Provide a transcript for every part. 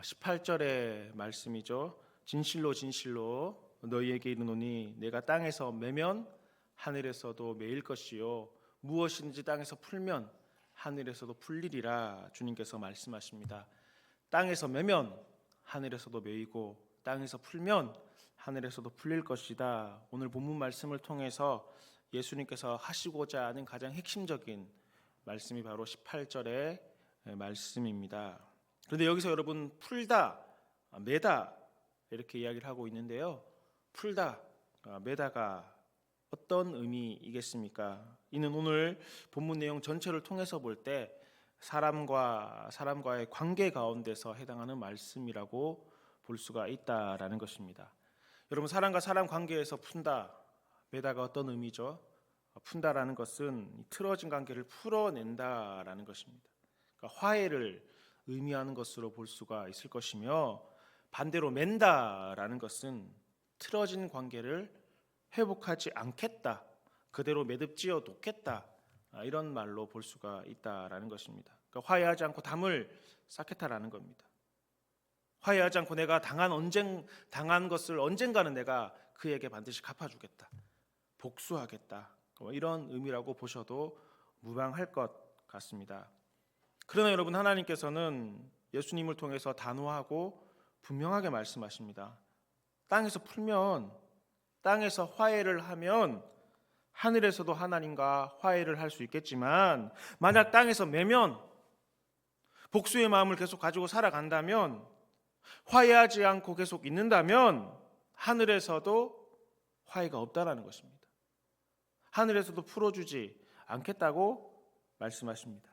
18절의 말씀이죠. 진실로 진실로 너희에게 이르노니 내가 땅에서 매면 하늘에서도 매일 것이요 무엇이든지 땅에서 풀면 하늘에서도 풀리리라 주님께서 말씀하십니다. 땅에서 매면 하늘에서도 매이고 땅에서 풀면 하늘에서도 풀릴 것이다. 오늘 본문 말씀을 통해서 예수님께서 하시고자 하는 가장 핵심적인 말씀이 바로 18절의 말씀입니다. 그런데 여기서 여러분 풀다, 매다 이렇게 이야기를 하고 있는데요. 풀다, 매다가 어떤 의미이겠습니까? 이는 오늘 본문 내용 전체를 통해서 볼 때 사람과의 관계 가운데서 해당하는 말씀이라고 볼 수가 있다라는 것입니다. 여러분, 사람과 사람 관계에서 푼다, 매다가 어떤 의미죠? 푼다라는 것은 틀어진 관계를 풀어낸다라는 것입니다. 그러니까 화해를 의미하는 것으로 볼 수가 있을 것이며, 반대로 맨다라는 것은 틀어진 관계를 회복하지 않겠다, 그대로 매듭지어 놓겠다, 이런 말로 볼 수가 있다라는 것입니다. 그러니까 화해하지 않고 담을 쌓겠다라는 겁니다. 화해하지 않고 내가 당한 것을 언젠가는 내가 그에게 반드시 갚아주겠다, 복수하겠다, 이런 의미라고 보셔도 무방할 것 같습니다. 그러나 여러분, 하나님께서는 예수님을 통해서 단호하고 분명하게 말씀하십니다. 땅에서 풀면, 땅에서 화해를 하면 하늘에서도 하나님과 화해를 할 수 있겠지만, 만약 땅에서 매면, 복수의 마음을 계속 가지고 살아간다면, 화해하지 않고 계속 있는다면 하늘에서도 화해가 없다라는 것입니다. 하늘에서도 풀어주지 않겠다고 말씀하십니다.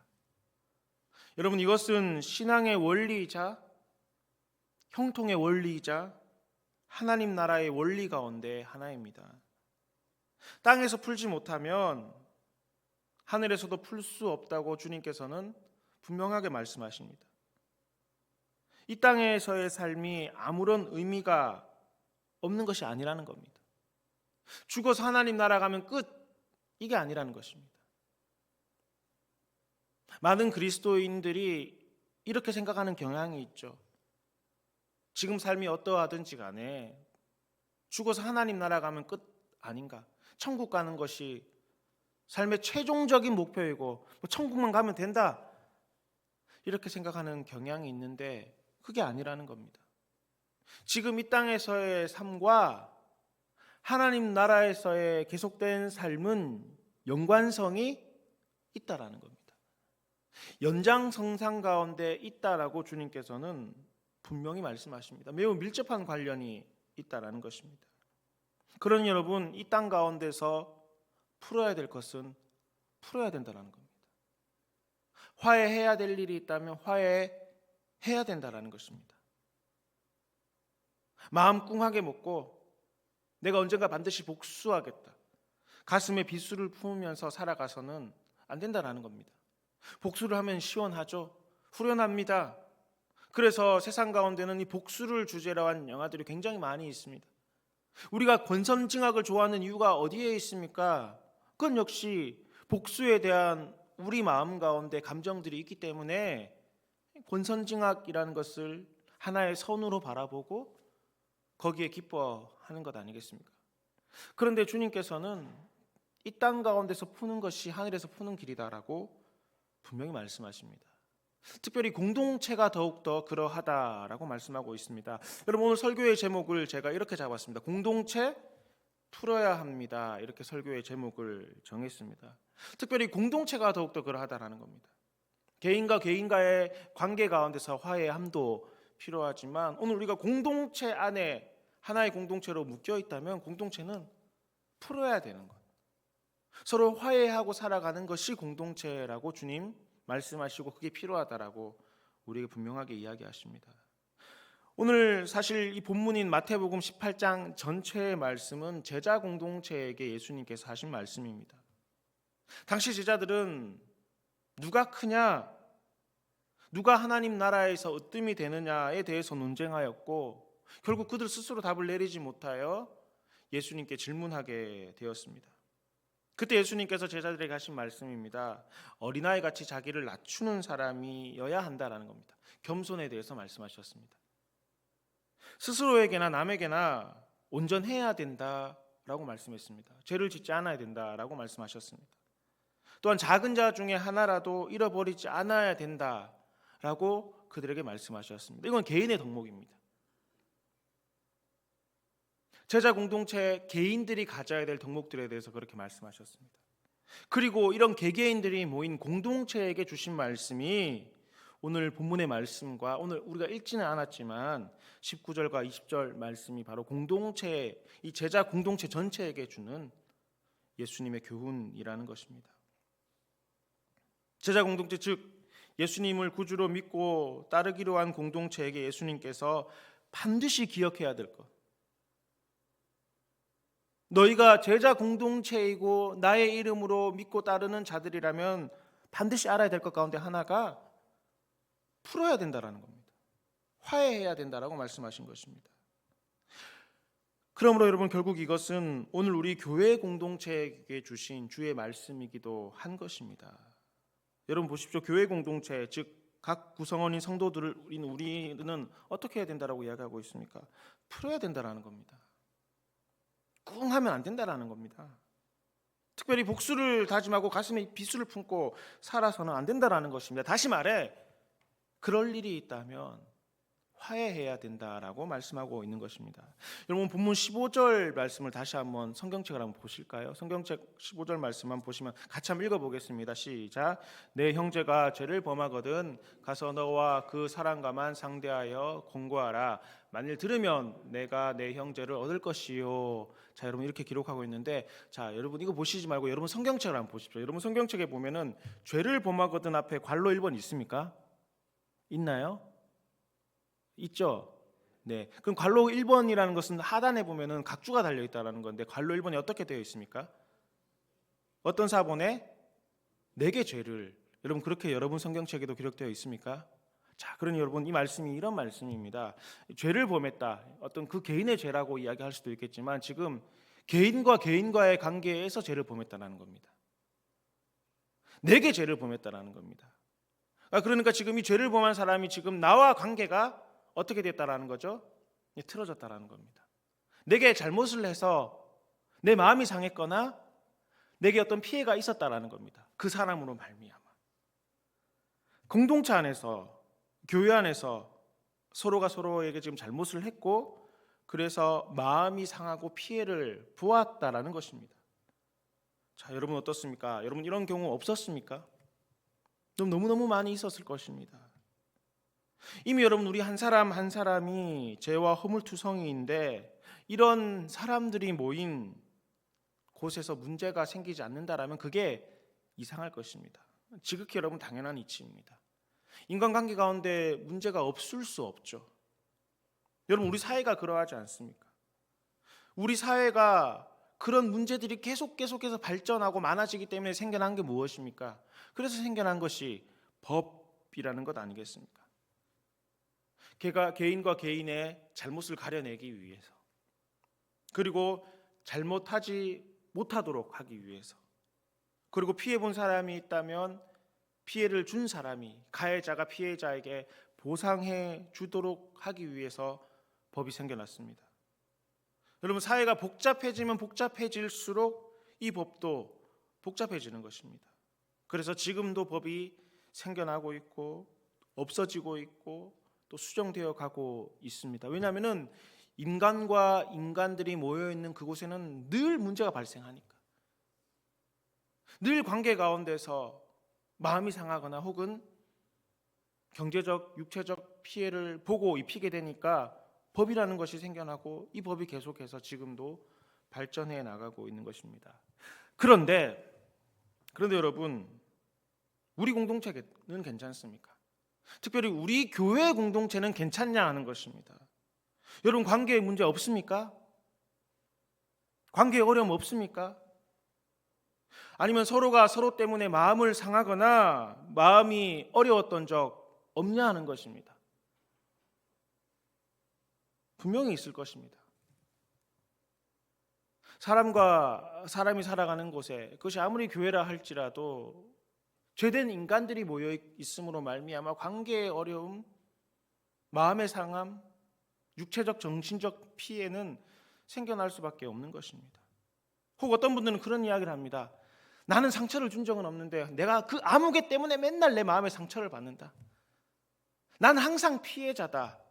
여러분, 이것은 신앙의 원리이자 형통의 원리이자 하나님 나라의 원리 가운데 하나입니다. 땅에서 풀지 못하면 하늘에서도 풀 수 없다고 주님께서는 분명하게 말씀하십니다. 이 땅에서의 삶이 아무런 의미가 없는 것이 아니라는 겁니다. 죽어서 하나님 나라 가면 끝, 이게 아니라는 것입니다. 많은 그리스도인들이 이렇게 생각하는 경향이 있죠. 지금 삶이 어떠하든지 간에 죽어서 하나님 나라 가면 끝 아닌가, 천국 가는 것이 삶의 최종적인 목표이고 천국만 가면 된다, 이렇게 생각하는 경향이 있는데 그게 아니라는 겁니다. 지금 이 땅에서의 삶과 하나님 나라에서의 계속된 삶은 연관성이 있다라는 겁니다. 연장성상 가운데 있다라고 주님께서는 분명히 말씀하십니다. 매우 밀접한 관련이 있다라는 것입니다. 그러니 여러분, 이 땅 가운데서 풀어야 될 것은 풀어야 된다는 겁니다. 화해해야 될 일이 있다면 화해해야 된다는 것입니다. 마음 꿍하게 먹고 내가 언젠가 반드시 복수하겠다, 가슴에 비수를 품으면서 살아가서는 안 된다는 겁니다. 복수를 하면 시원하죠. 후련합니다. 그래서 세상 가운데는 이 복수를 주제로 한 영화들이 굉장히 많이 있습니다. 우리가 권선징악을 좋아하는 이유가 어디에 있습니까? 그건 역시 복수에 대한 우리 마음 가운데 감정들이 있기 때문에 권선징악이라는 것을 하나의 선으로 바라보고 거기에 기뻐하는 것 아니겠습니까? 그런데 주님께서는 이 땅 가운데서 푸는 것이 하늘에서 푸는 길이다라고 분명히 말씀하십니다. 특별히 공동체가 더욱더 그러하다라고 말씀하고 있습니다. 여러분, 오늘 설교의 제목을 제가 이렇게 잡았습니다. 공동체 풀어야 합니다. 이렇게 설교의 제목을 정했습니다. 특별히 공동체가 더욱더 그러하다라는 겁니다. 개인과 개인과의 관계 가운데서 화해함도 필요하지만 오늘 우리가 공동체 안에 하나의 공동체로 묶여 있다면 공동체는 풀어야 되는 것, 서로 화해하고 살아가는 것이 공동체라고 주님 말씀하시고 그게 필요하다라고 우리에게 분명하게 이야기하십니다. 오늘 사실 이 본문인 마태복음 18장 전체의 말씀은 제자 공동체에게 예수님께서 하신 말씀입니다. 당시 제자들은 누가 크냐, 누가 하나님 나라에서 으뜸이 되느냐에 대해서 논쟁하였고 결국 그들 스스로 답을 내리지 못하여 예수님께 질문하게 되었습니다. 그때 예수님께서 제자들에게 하신 말씀입니다. 어린아이 같이 자기를 낮추는 사람이어야 한다라는 겁니다. 겸손에 대해서 말씀하셨습니다. 스스로에게나 남에게나 온전해야 된다라고 말씀했습니다. 죄를 짓지 않아야 된다라고 말씀하셨습니다. 또한 작은 자 중에 하나라도 잃어버리지 않아야 된다라고 그들에게 말씀하셨습니다. 이건 개인의 덕목입니다. 제자 공동체 개인들이 가져야 될 덕목들에 대해서 그렇게 말씀하셨습니다. 그리고 이런 개개인들이 모인 공동체에게 주신 말씀이 오늘 본문의 말씀과 오늘 우리가 읽지는 않았지만 19절과 20절 말씀이 바로 공동체, 이 제자 공동체 전체에게 주는 예수님의 교훈이라는 것입니다. 제자 공동체, 즉 예수님을 구주로 믿고 따르기로 한 공동체에게 예수님께서 반드시 기억해야 될 것, 너희가 제자 공동체이고 나의 이름으로 믿고 따르는 자들이라면 반드시 알아야 될 것 가운데 하나가 풀어야 된다라는 겁니다. 화해해야 된다라고 말씀하신 것입니다. 그러므로 여러분, 결국 이것은 오늘 우리 교회 공동체에게 주신 주의 말씀이기도 한 것입니다. 여러분 보십시오. 교회 공동체, 즉 각 구성원인 성도들인 우리는 어떻게 해야 된다라고 이야기하고 있습니까? 풀어야 된다라는 겁니다. 꿍 하면 안 된다라는 겁니다. 특별히 복수를 다짐하고 가슴에 비수를 품고 살아서는 안 된다라는 것입니다. 다시 말해, 그럴 일이 있다면 화해해야 된다라고 말씀하고 있는 것입니다. 여러분 본문 15절 말씀을 다시 한번 성경책을 한번 보실까요? 성경책 15절 말씀만 보시면 같이 한번 읽어보겠습니다. 시작. 내 형제가 죄를 범하거든 가서 너와 그 사람과만 상대하여 공고하라. 만일 들으면 내가 내 형제를 얻을 것이요. 자, 여러분 이렇게 기록하고 있는데, 자, 여러분 이거 보시지 말고 여러분 성경책을 한번 보십시오. 여러분 성경책에 보면은 죄를 범하거든 앞에 괄호 1번 있습니까? 있나요? 있죠? 네. 그럼 괄호 1번이라는 것은 하단에 보면은 각주가 달려 있다라는 건데, 괄호 1번이 어떻게 되어 있습니까? 어떤 사본에 내게 죄를, 여러분 그렇게 여러분 성경책에도 기록되어 있습니까? 자, 그러니 여러분 이 말씀이 이런 말씀입니다. 죄를 범했다. 어떤 그 개인의 죄라고 이야기할 수도 있겠지만 지금 개인과 개인과의 관계에서 죄를 범했다는 겁니다. 내게 죄를 범했다는 겁니다. 그러니까 지금 이 죄를 범한 사람이 지금 나와 관계가 어떻게 됐다라는 거죠? 틀어졌다라는 겁니다. 내게 잘못을 해서 내 마음이 상했거나 내게 어떤 피해가 있었다라는 겁니다. 그 사람으로 말미암아. 공동체 안에서, 교회 안에서 서로가 서로에게 지금 잘못을 했고 그래서 마음이 상하고 피해를 보았다라는 것입니다. 자, 여러분 어떻습니까? 여러분 이런 경우 없었습니까? 너무너무 많이 있었을 것입니다. 이미 여러분 우리 한 사람 한 사람이 죄와 허물투성이인데 이런 사람들이 모인 곳에서 문제가 생기지 않는다라면 그게 이상할 것입니다. 지극히 여러분 당연한 이치입니다. 인간관계 가운데 문제가 없을 수 없죠. 여러분 우리 사회가 그러하지 않습니까? 우리 사회가 그런 문제들이 계속해서 발전하고 많아지기 때문에 생겨난 게 무엇입니까? 그래서 생겨난 것이 법이라는 것 아니겠습니까? 개인과 개인의 잘못을 가려내기 위해서, 그리고 잘못하지 못하도록 하기 위해서, 그리고 피해본 사람이 있다면 피해를 준 사람이, 가해자가 피해자에게 보상해 주도록 하기 위해서 법이 생겨났습니다. 여러분 사회가 복잡해지면 복잡해질수록 이 법도 복잡해지는 것입니다. 그래서 지금도 법이 생겨나고 있고 없어지고 있고 또 수정되어 가고 있습니다. 왜냐하면 인간과 인간들이 모여있는 그곳에는 늘 문제가 발생하니까. 늘 관계 가운데서 마음이 상하거나 혹은 경제적, 육체적 피해를 보고 입히게 되니까 법이라는 것이 생겨나고 이 법이 계속해서 지금도 발전해 나가고 있는 것입니다. 그런데 여러분 우리 공동체는 괜찮습니까? 특별히 우리 교회 공동체는 괜찮냐 하는 것입니다. 여러분 관계에 문제 없습니까? 관계에 어려움 없습니까? 아니면 서로가 서로 때문에 마음을 상하거나 마음이 어려웠던 적 없냐 하는 것입니다. 분명히 있을 것입니다. 사람과 사람이 살아가는 곳에, 그것이 아무리 교회라 할지라도 죄된 인간들이 모여 있음으로 말미암아 관계의 어려움, 마음의 상함, 육체적 정신적 피해는 생겨날 수밖에 없는 것입니다. 혹 어떤 분들은 그런 이야기를 합니다. 나는 상처를 준 적은 없는데 내가 그 아무개 때문에 맨날 내 마음의 상처를 받는다. 난 항상 피해자다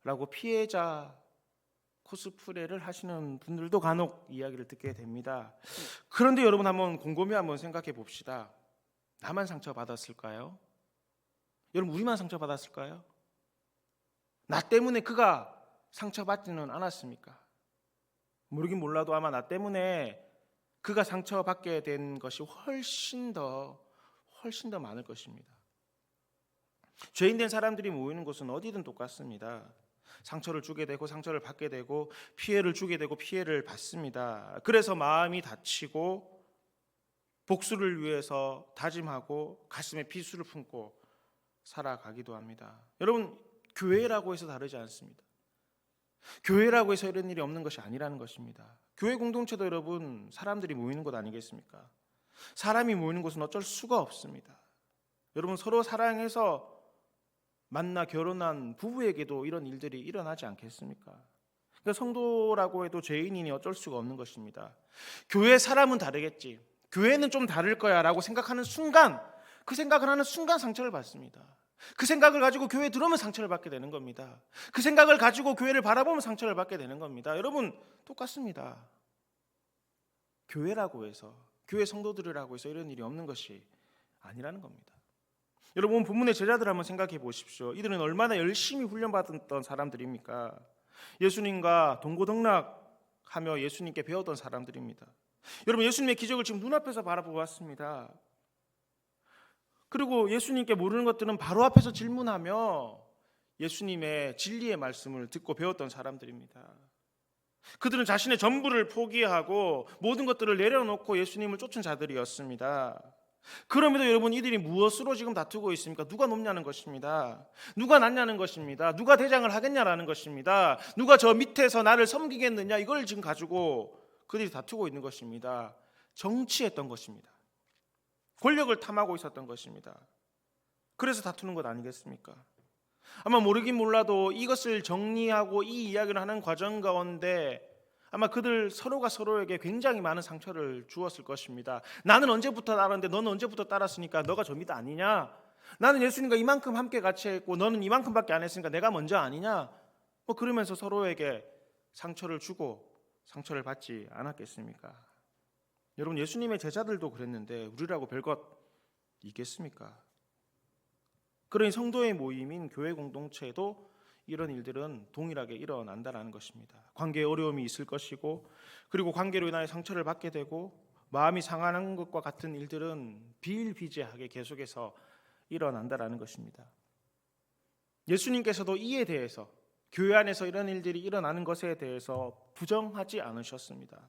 라고 피해자 코스프레를 하시는 분들도 간혹 이야기를 듣게 됩니다. 그런데 여러분 한번 곰곰이 한번 생각해 봅시다. 나만 상처받았을까요? 여러분 우리만 상처받았을까요? 나 때문에 그가 상처받지는 않았습니까? 모르긴 몰라도 아마 나 때문에 그가 상처받게 된 것이 훨씬 더 많을 것입니다. 죄인된 사람들이 모이는 곳은 어디든 똑같습니다. 상처를 주게 되고 상처를 받게 되고 피해를 주게 되고 피해를 받습니다. 그래서 마음이 다치고 복수를 위해서 다짐하고 가슴에 비수를 품고 살아가기도 합니다. 여러분 교회라고 해서 다르지 않습니다. 교회라고 해서 이런 일이 없는 것이 아니라는 것입니다. 교회 공동체도 여러분 사람들이 모이는 곳 아니겠습니까? 사람이 모이는 곳은 어쩔 수가 없습니다. 여러분 서로 사랑해서 만나 결혼한 부부에게도 이런 일들이 일어나지 않겠습니까? 그러니까 성도라고 해도 죄인이니 어쩔 수가 없는 것입니다. 교회 사람은 다르겠지, 교회는 좀 다를 거야 라고 생각하는 순간, 그 생각을 하는 순간 상처를 받습니다. 그 생각을 가지고 교회에 들어오면 상처를 받게 되는 겁니다. 그 생각을 가지고 교회를 바라보면 상처를 받게 되는 겁니다. 여러분 똑같습니다. 교회라고 해서, 교회 성도들이라고 해서 이런 일이 없는 것이 아니라는 겁니다. 여러분 본문의 제자들 한번 생각해 보십시오. 이들은 얼마나 열심히 훈련받았던 사람들입니까? 예수님과 동고동락하며 예수님께 배웠던 사람들입니다. 여러분 예수님의 기적을 지금 눈앞에서 바라보았습니다. 그리고 예수님께 모르는 것들은 바로 앞에서 질문하며 예수님의 진리의 말씀을 듣고 배웠던 사람들입니다. 그들은 자신의 전부를 포기하고 모든 것들을 내려놓고 예수님을 쫓은 자들이었습니다. 그럼에도 여러분 이들이 무엇으로 지금 다투고 있습니까? 누가 높냐는 것입니다. 누가 낫냐는 것입니다. 누가 대장을 하겠냐라는 것입니다. 누가 저 밑에서 나를 섬기겠느냐, 이걸 지금 가지고 그들이 다투고 있는 것입니다. 정치했던 것입니다. 권력을 탐하고 있었던 것입니다. 그래서 다투는 것 아니겠습니까? 아마 모르긴 몰라도 이것을 정리하고 이 이야기를 하는 과정 가운데 아마 그들 서로가 서로에게 굉장히 많은 상처를 주었을 것입니다. 나는 언제부터 따랐는데 너는 언제부터 따랐으니까 너가 저 밑 아니냐? 나는 예수님과 이만큼 함께 같이 했고 너는 이만큼밖에 안 했으니까 내가 먼저 아니냐? 뭐 그러면서 서로에게 상처를 주고 상처를 받지 않았겠습니까? 여러분 예수님의 제자들도 그랬는데 우리라고 별것 있겠습니까? 그러니 성도의 모임인 교회 공동체에도 이런 일들은 동일하게 일어난다는 것입니다. 관계에 어려움이 있을 것이고, 그리고 관계로 인하여 상처를 받게 되고 마음이 상하는 것과 같은 일들은 비일비재하게 계속해서 일어난다는 것입니다. 예수님께서도 이에 대해서, 교회 안에서 이런 일들이 일어나는 것에 대해서 부정하지 않으셨습니다.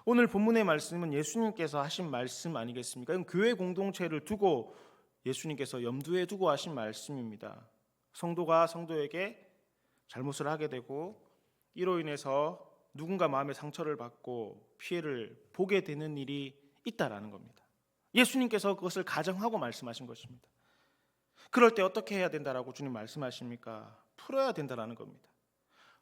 오늘 본문의 말씀은 예수님께서 하신 말씀 아니겠습니까? 교회 공동체를 두고 예수님께서 염두에 두고 하신 말씀입니다. 성도가 성도에게 잘못을 하게 되고 이로 인해서 누군가 마음의 상처를 받고 피해를 보게 되는 일이 있다라는 겁니다. 예수님께서 그것을 가정하고 말씀하신 것입니다. 그럴 때 어떻게 해야 된다라고 주님 말씀하십니까? 풀어야 된다라는 겁니다.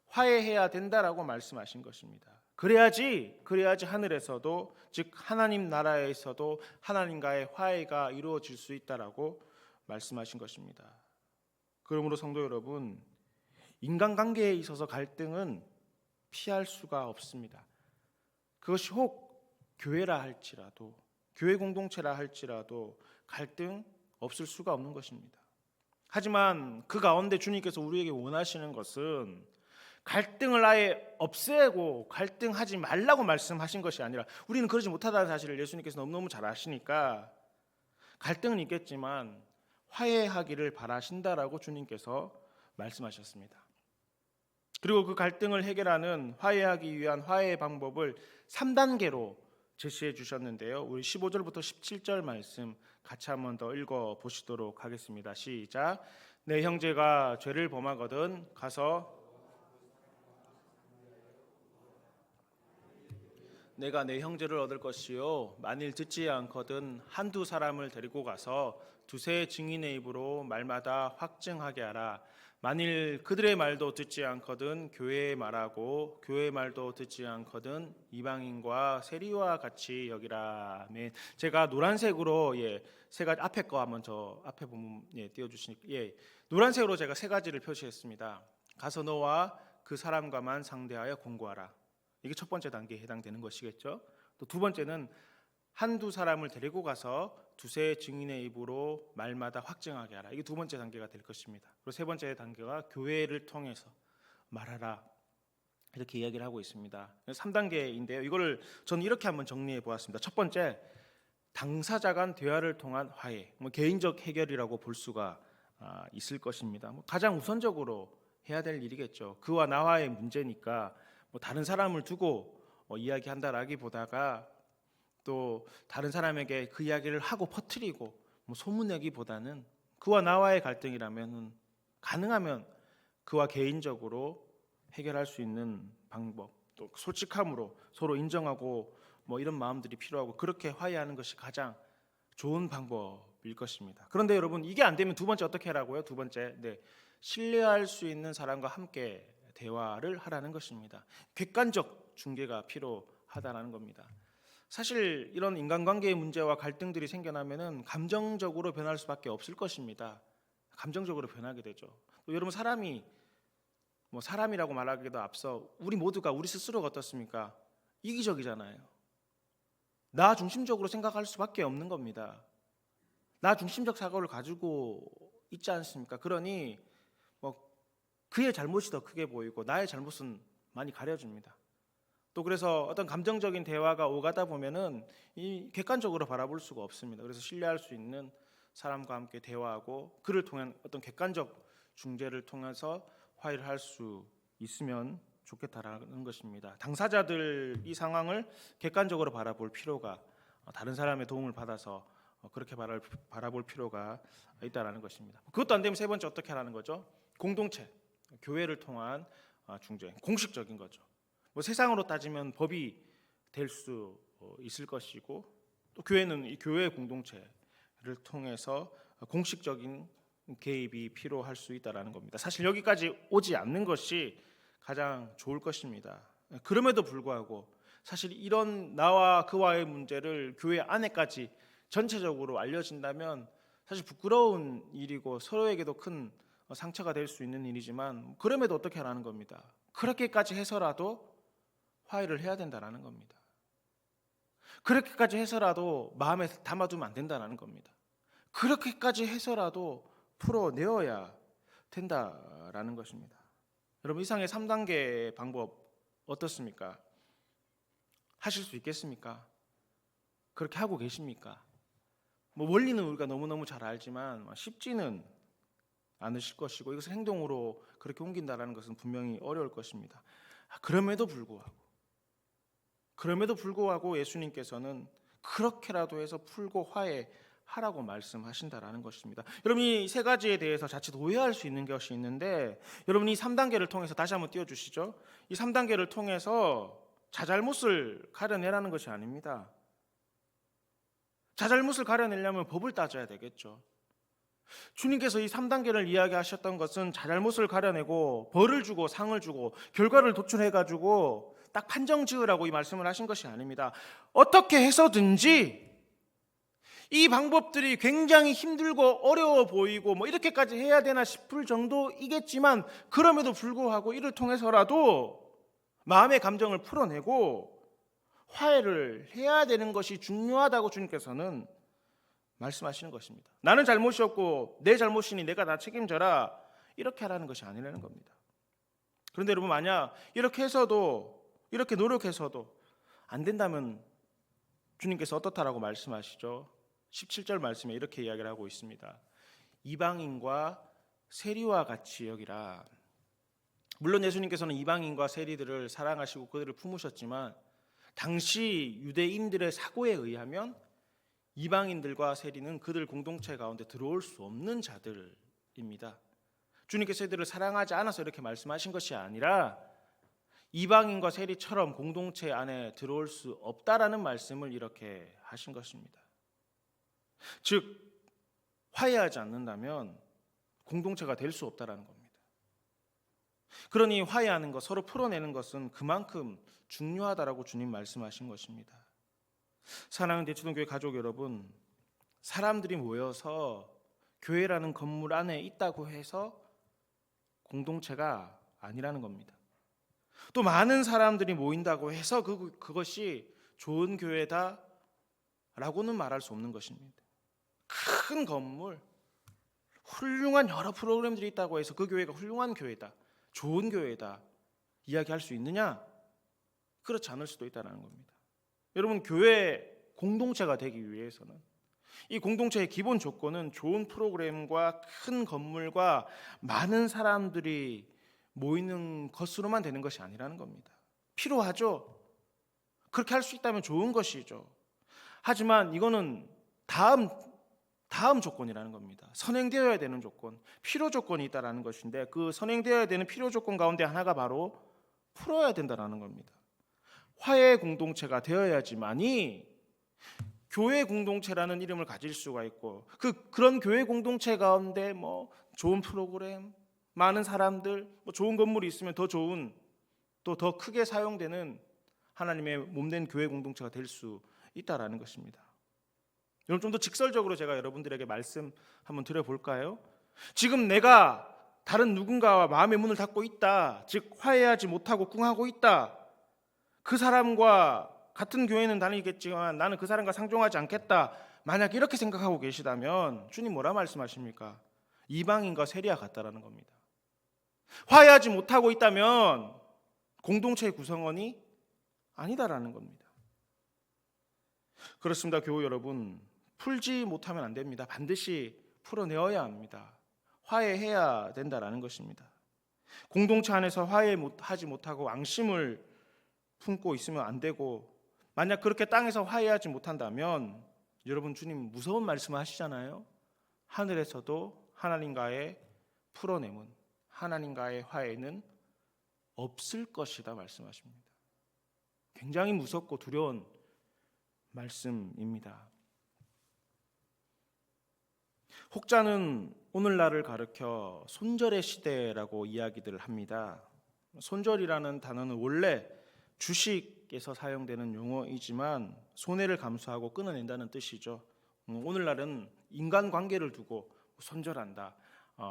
화해해야 된다라고 말씀하신 것입니다. 그래야지 하늘에서도, 즉 하나님 나라에서도 하나님과의 화해가 이루어질 수 있다라고 말씀하신 것입니다. 그러므로 성도 여러분, 인간관계에 있어서 갈등은 피할 수가 없습니다. 그것이 혹 교회라 할지라도, 교회 공동체라 할지라도 갈등 없을 수가 없는 것입니다. 하지만 그 가운데 주님께서 우리에게 원하시는 것은 갈등을 아예 없애고 갈등하지 말라고 말씀하신 것이 아니라, 우리는 그러지 못하다는 사실을 예수님께서 너무너무 잘 아시니까 갈등은 있겠지만 화해하기를 바라신다라고 주님께서 말씀하셨습니다. 그리고 그 갈등을 해결하는, 화해하기 위한 화해의 방법을 3단계로 제시해 주셨는데요. 우리 15절부터 17절 말씀 같이 한번 더 읽어 보시도록 하겠습니다. 시작. 내 형제가 죄를 범하거든 가서 내가 내 형제를 얻을 것이요 만일 듣지 않거든 한두 사람을 데리고 가서 두세 증인의 입으로 말마다 확증하게 하라. 만일 그들의 말도 듣지 않거든 교회의 말하고 교회의 말도 듣지 않거든 이방인과 세리와 같이 여기라. 아멘. 제가 노란색으로 세 가지 앞에 거 한번 저 앞에 보면 띄워주시니까 노란색으로 제가 세 가지를 표시했습니다. 가서 너와 그 사람과만 상대하여 공고하라. 이게 첫 번째 단계에 해당되는 것이겠죠. 또 두 번째는 한두 사람을 데리고 가서 두세 증인의 입으로 말마다 확증하게 하라. 이게 두 번째 단계가 될 것입니다. 그리고 세 번째 단계가 교회를 통해서 말하라. 이렇게 이야기를 하고 있습니다. 3단계인데요. 이거를 저는 이렇게 한번 정리해 보았습니다. 첫 번째, 당사자 간 대화를 통한 화해, 개인적 해결이라고 볼 수가 있을 것입니다. 가장 우선적으로 해야 될 일이겠죠. 그와 나와의 문제니까 다른 사람을 두고 이야기한다라기보다가 또 다른 사람에게 그 이야기를 하고 퍼뜨리고 소문내기보다는 그와 나와의 갈등이라면 가능하면 그와 개인적으로 해결할 수 있는 방법, 또 솔직함으로 서로 인정하고 이런 마음들이 필요하고 그렇게 화해하는 것이 가장 좋은 방법일 것입니다. 그런데 여러분, 이게 안 되면 두 번째 어떻게 하라고요? 두 번째, 신뢰할 수 있는 사람과 함께 대화를 하라는 것입니다. 객관적 중개가 필요하다라는 겁니다. 사실 이런 인간관계의 문제와 갈등들이 생겨나면은 감정적으로 변할 수밖에 없을 것입니다. 감정적으로 변하게 되죠. 또 여러분, 사람이라고 말하기도 앞서 우리 모두가 우리 스스로가 어떻습니까? 이기적이잖아요. 나 중심적으로 생각할 수밖에 없는 겁니다. 나 중심적 사고를 가지고 있지 않습니까? 그러니 그의 잘못이 더 크게 보이고 나의 잘못은 많이 가려집니다. 또 그래서 어떤 감정적인 대화가 오가다 보면은 이 객관적으로 바라볼 수가 없습니다. 그래서 신뢰할 수 있는 사람과 함께 대화하고 그를 통한 어떤 객관적 중재를 통해서 화해를 할 수 있으면 좋겠다라는 것입니다. 당사자들 이 상황을 객관적으로 바라볼 필요가, 다른 사람의 도움을 받아서 그렇게 바라볼 필요가 있다라는 것입니다. 그것도 안 되면 세 번째 어떻게 하라는 거죠? 공동체, 교회를 통한 중재, 공식적인 거죠. 세상으로 따지면 법이 될 수 있을 것이고, 또 교회는 이 교회 공동체를 통해서 공식적인 개입이 필요할 수 있다라는 겁니다. 사실 여기까지 오지 않는 것이 가장 좋을 것입니다. 그럼에도 불구하고 사실 이런 나와 그와의 문제를 교회 안에까지 전체적으로 알려진다면 사실 부끄러운 일이고 서로에게도 큰 상처가 될 수 있는 일이지만, 그럼에도 어떻게 하라는 겁니다. 그렇게까지 해서라도 화해를 해야 된다는 겁니다. 그렇게까지 해서라도 마음에 담아두면 안 된다는 겁니다. 그렇게까지 해서라도 풀어내어야 된다라는 것입니다. 여러분, 이상의 3단계 방법 어떻습니까? 하실 수 있겠습니까? 그렇게 하고 계십니까? 원리는 우리가 너무너무 잘 알지만 쉽지는 않으실 것이고, 이것을 행동으로 그렇게 옮긴다는 것은 분명히 어려울 것입니다. 그럼에도 불구하고 예수님께서는 그렇게라도 해서 풀고 화해하라고 말씀하신다라는 것입니다. 여러분, 이 세 가지에 대해서 자칫 오해할 수 있는 것이 있는데, 여러분 이 3단계를 통해서 다시 한번 띄워주시죠. 이 3단계를 통해서 자잘못을 가려내라는 것이 아닙니다. 자잘못을 가려내려면 법을 따져야 되겠죠. 주님께서 이 3단계를 이야기하셨던 것은 자잘못을 가려내고 벌을 주고 상을 주고 결과를 도출해가지고 딱 판정 지으라고 이 말씀을 하신 것이 아닙니다. 어떻게 해서든지 이 방법들이 굉장히 힘들고 어려워 보이고 이렇게까지 해야 되나 싶을 정도이겠지만, 그럼에도 불구하고 이를 통해서라도 마음의 감정을 풀어내고 화해를 해야 되는 것이 중요하다고 주님께서는 말씀하시는 것입니다. 나는 잘못이 없고 내 잘못이니 내가 다 책임져라, 이렇게 하라는 것이 아니라는 겁니다. 그런데 여러분, 만약 이렇게 해서도, 이렇게 노력해서도 안 된다면 주님께서 어떻다라고 말씀하시죠? 17절 말씀에 이렇게 이야기를 하고 있습니다. 이방인과 세리와 같이 여기라. 물론 예수님께서는 이방인과 세리들을 사랑하시고 그들을 품으셨지만, 당시 유대인들의 사고에 의하면 이방인들과 세리는 그들 공동체 가운데 들어올 수 없는 자들입니다. 주님께서 이들을 사랑하지 않아서 이렇게 말씀하신 것이 아니라 이방인과 세리처럼 공동체 안에 들어올 수 없다라는 말씀을 이렇게 하신 것입니다. 즉 화해하지 않는다면 공동체가 될 수 없다라는 겁니다. 그러니 화해하는 것, 서로 풀어내는 것은 그만큼 중요하다라고 주님 말씀하신 것입니다. 사랑하는 대치동교회 가족 여러분, 사람들이 모여서 교회라는 건물 안에 있다고 해서 공동체가 아니라는 겁니다. 또 많은 사람들이 모인다고 해서 그것이 좋은 교회다라고는 말할 수 없는 것입니다. 큰 건물, 훌륭한 여러 프로그램들이 있다고 해서 그 교회가 훌륭한 교회다, 좋은 교회다 이야기할 수 있느냐? 그렇지 않을 수도 있다는 겁니다. 여러분, 교회 공동체가 되기 위해서는 이 공동체의 기본 조건은 좋은 프로그램과 큰 건물과 많은 사람들이 모이는 것으로만 되는 것이 아니라는 겁니다. 필요하죠. 그렇게 할 수 있다면 좋은 것이죠. 하지만 이거는 다음 조건이라는 겁니다. 선행되어야 되는 조건, 필요 조건이 있다라는 것인데 그 선행되어야 되는 필요 조건 가운데 하나가 바로 풀어야 된다라는 겁니다. 화해 공동체가 되어야지만이 교회 공동체라는 이름을 가질 수가 있고 그런 교회 공동체 가운데 좋은 프로그램, 많은 사람들, 좋은 건물이 있으면 더 좋은 또 더 크게 사용되는 하나님의 몸된 교회 공동체가 될 수 있다라는 것입니다. 여러분, 좀 더 직설적으로 제가 여러분들에게 말씀 한번 드려볼까요? 지금 내가 다른 누군가와 마음의 문을 닫고 있다, 즉 화해하지 못하고 꿍하고 있다, 그 사람과 같은 교회는 다니겠지만 나는 그 사람과 상종하지 않겠다, 만약 이렇게 생각하고 계시다면 주님 뭐라 말씀하십니까? 이방인과 세리와 같다라는 겁니다. 화해하지 못하고 있다면 공동체의 구성원이 아니다라는 겁니다. 그렇습니다. 교우 여러분, 풀지 못하면 안 됩니다. 반드시 풀어내어야 합니다. 화해해야 된다라는 것입니다. 공동체 안에서 화해하지 못하고 앙심을 품고 있으면 안 되고, 만약 그렇게 땅에서 화해하지 못한다면 여러분, 주님 무서운 말씀을 하시잖아요. 하늘에서도 하나님과의 풀어내문, 하나님과의 화해는 없을 것이다 말씀하십니다. 굉장히 무섭고 두려운 말씀입니다. 혹자는 오늘날을 가르켜 손절의 시대라고 이야기들을 합니다. 손절이라는 단어는 원래 주식에서 사용되는 용어이지만 손해를 감수하고 끊어낸다는 뜻이죠. 오늘날은 인간관계를 두고 손절한다,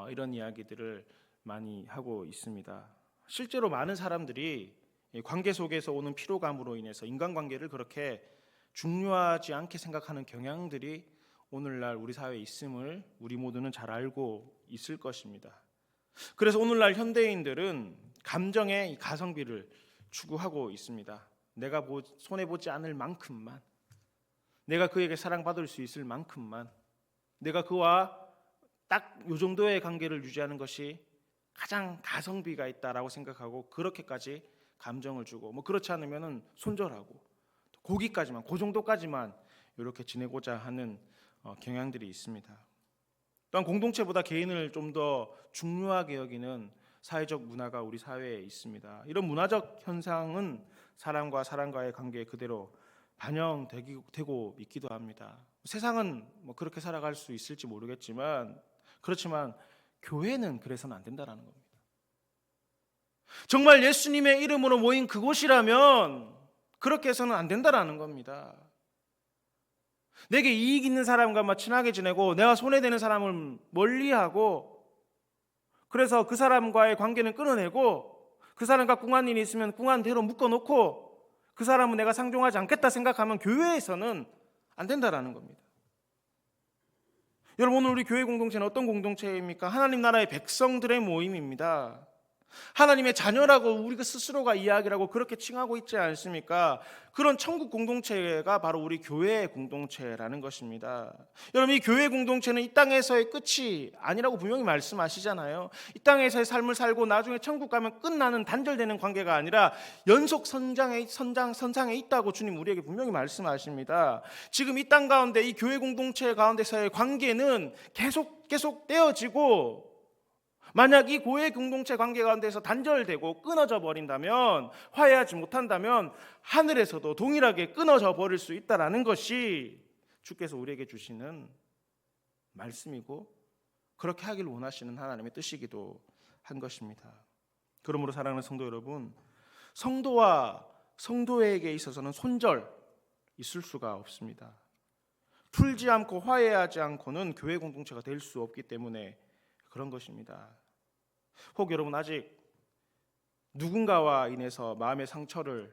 이런 이야기들을 많이 하고 있습니다. 실제로 많은 사람들이 관계 속에서 오는 피로감으로 인해서 인간관계를 그렇게 중요하지 않게 생각하는 경향들이 오늘날 우리 사회에 있음을 우리 모두는 잘 알고 있을 것입니다. 그래서 오늘날 현대인들은 감정의 가성비를 추구하고 있습니다. 내가 손해보지 않을 만큼만, 내가 그에게 사랑받을 수 있을 만큼만, 내가 그와 딱 이 정도의 관계를 유지하는 것이 가장 가성비가 있다라고 생각하고 그렇게까지 감정을 주고, 그렇지 않으면 손절하고 거기까지만, 그 정도까지만 이렇게 지내고자 하는 경향들이 있습니다. 또한 공동체보다 개인을 좀 더 중요하게 여기는 사회적 문화가 우리 사회에 있습니다. 이런 문화적 현상은 사람과 사람과의 관계에 그대로 반영되고 있기도 합니다. 세상은 그렇게 살아갈 수 있을지 모르겠지만, 그렇지만 교회는 그래서는 안 된다는 겁니다. 정말 예수님의 이름으로 모인 그곳이라면 그렇게 해서는 안 된다는 겁니다. 내게 이익 있는 사람과 친하게 지내고 내가 손해되는 사람을 멀리하고, 그래서 그 사람과의 관계는 끊어내고, 그 사람과 꿍한 일이 있으면 꿍한 대로 묶어놓고 그 사람은 내가 상종하지 않겠다 생각하면 교회에서는 안 된다는 겁니다. 여러분, 오늘 우리 교회 공동체는 어떤 공동체입니까? 하나님 나라의 백성들의 모임입니다. 하나님의 자녀라고 우리가 스스로가 이야기라고 그렇게 칭하고 있지 않습니까? 그런 천국 공동체가 바로 우리 교회의 공동체라는 것입니다. 여러분, 이 교회 공동체는 이 땅에서의 끝이 아니라고 분명히 말씀하시잖아요. 이 땅에서의 삶을 살고 나중에 천국 가면 끝나는 단절되는 관계가 아니라 연속 선상에 있다고 주님 우리에게 분명히 말씀하십니다. 지금 이 땅 가운데 이 교회 공동체 가운데서의 관계는 계속 떼어지고, 만약 이 교회 공동체 관계 가운데서 단절되고 끊어져 버린다면, 화해하지 못한다면 하늘에서도 동일하게 끊어져 버릴 수 있다라는 것이 주께서 우리에게 주시는 말씀이고, 그렇게 하길 원하시는 하나님의 뜻이기도 한 것입니다. 그러므로 사랑하는 성도 여러분, 성도와 성도에게 있어서는 손절 있을 수가 없습니다. 풀지 않고 화해하지 않고는 교회 공동체가 될 수 없기 때문에 그런 것입니다. 혹 여러분 아직 누군가와 인해서 마음의 상처를,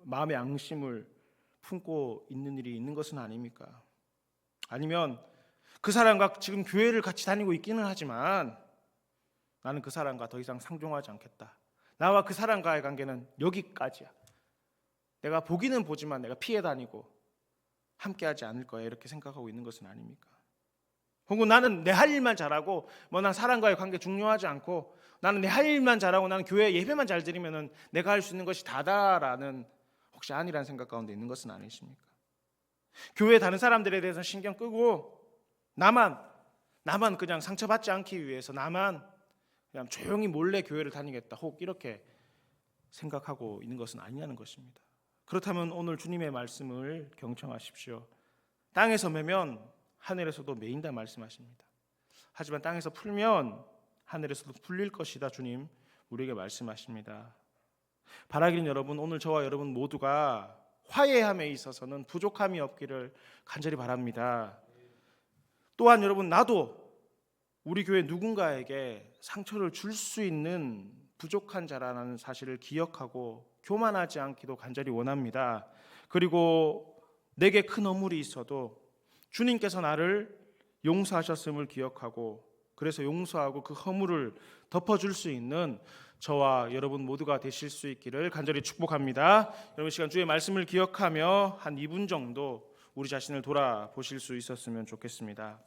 마음의 앙심을 품고 있는 일이 있는 것은 아닙니까? 아니면 그 사람과 지금 교회를 같이 다니고 있기는 하지만 나는 그 사람과 더 이상 상종하지 않겠다. 나와 그 사람과의 관계는 여기까지야. 내가 보기는 보지만 내가 피해 다니고 함께하지 않을 거야, 이렇게 생각하고 있는 것은 아닙니까? 혹은 나는 내 할 일만 잘하고 난 사람과의 관계 중요하지 않고 나는 내 할 일만 잘하고 나는 교회 예배만 잘 드리면 내가 할 수 있는 것이 다다라는, 혹시 아니라는 생각 가운데 있는 것은 아니십니까? 교회 다른 사람들에 대해서 신경 끄고 나만 그냥 상처받지 않기 위해서 나만 그냥 조용히 몰래 교회를 다니겠다, 혹 이렇게 생각하고 있는 것은 아니냐는 것입니다. 그렇다면 오늘 주님의 말씀을 경청하십시오. 땅에서 매면 하늘에서도 매인다 말씀하십니다. 하지만 땅에서 풀면 하늘에서도 풀릴 것이다, 주님 우리에게 말씀하십니다. 바라기는 여러분, 오늘 저와 여러분 모두가 화해함에 있어서는 부족함이 없기를 간절히 바랍니다. 또한 여러분, 나도 우리 교회 누군가에게 상처를 줄 수 있는 부족한 자라는 사실을 기억하고 교만하지 않기도 간절히 원합니다. 그리고 내게 큰 허물이 있어도 주님께서 나를 용서하셨음을 기억하고, 그래서 용서하고 그 허물을 덮어줄 수 있는 저와 여러분 모두가 되실 수 있기를 간절히 축복합니다. 여러분, 시간 주의 말씀을 기억하며 한 2분 정도 우리 자신을 돌아보실 수 있었으면 좋겠습니다.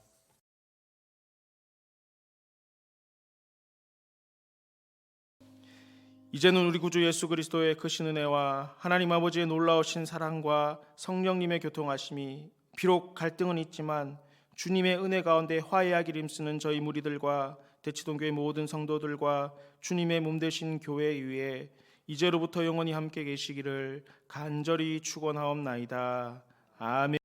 이제는 우리 구주 예수 그리스도의 크신 은혜와 하나님 아버지의 놀라우신 사랑과 성령님의 교통하심이, 비록 갈등은 있지만 주님의 은혜 가운데 화해하기를 힘쓰는 저희 무리들과 대치동교회 모든 성도들과 주님의 몸 되신 교회 위에 이제로부터 영원히 함께 계시기를 간절히 축원하옵나이다. 아멘.